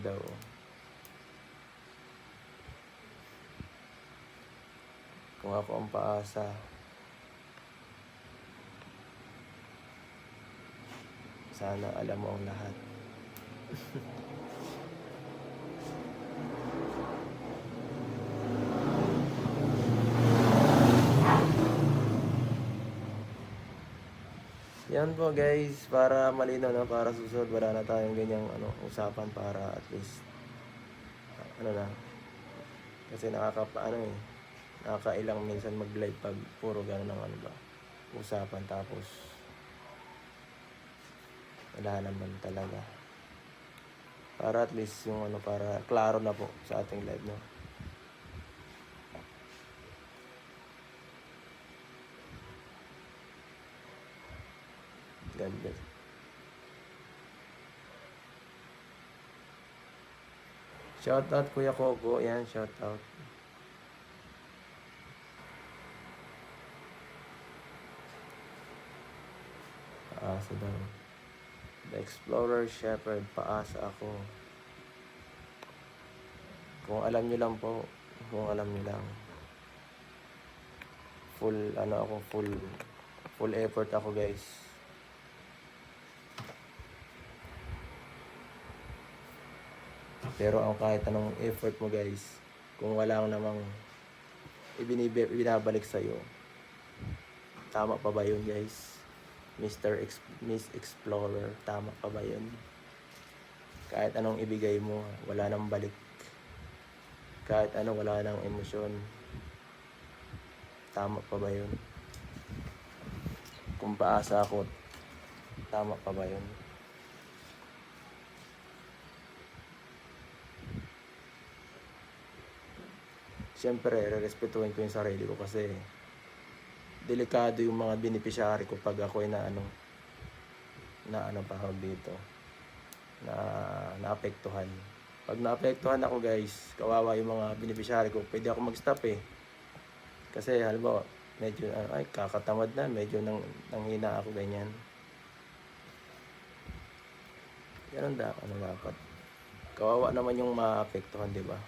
daw. Kung ako ang paasa, sana alam mo ang lahat. Yan po guys, para malinaw na, para susunod wala na tayong ganyang usapan, para at least na, kasi nakakailang minsan mag-live pag puro gano'n ng usapan, tapos wala naman talaga. Para at least yung para klaro na po sa ating live, no? God bless. Shout out Kuya Coco, yan, shout out. Paasa daw. The Explorer Shepherd, paasa ako. Kung alam nyo lang po, kung alam nyo lang. Full effort ako guys. Pero ang kahit anong effort mo guys, kung wala namang ibinabalik sa'yo, tama pa ba yun guys? Miss Explorer, tama pa ba yun? Kahit anong ibigay mo, wala nang balik. Kahit wala nang emosyon, tama pa ba yun? Kung paasa ako, tama pa ba yun? Siyempre, respetuhin ko yung sarili ko kasi delikado yung mga beneficiary ko pag ako'y naapektuhan. Pag naapektuhan ako guys, kawawa yung mga beneficiary ko, pwede ako mag-stop eh. Kasi halimbawa, medyo kakatamad na, medyo nanghina ako, ganyan. Ganun dapat. Kawawa naman yung maapektuhan, di ba?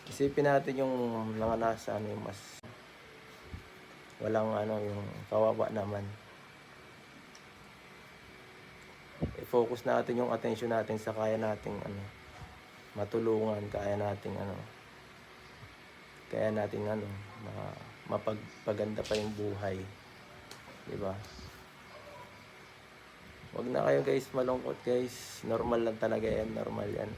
Isipin natin yung mga nasa yung mas walang yung kawawa naman. I-focus natin yung attention natin sa kaya nating matulungan, kaya nating mapagpaganda pa yung buhay, di ba? Wag na kayo guys malungkot guys, normal lang talaga yan, normal yan.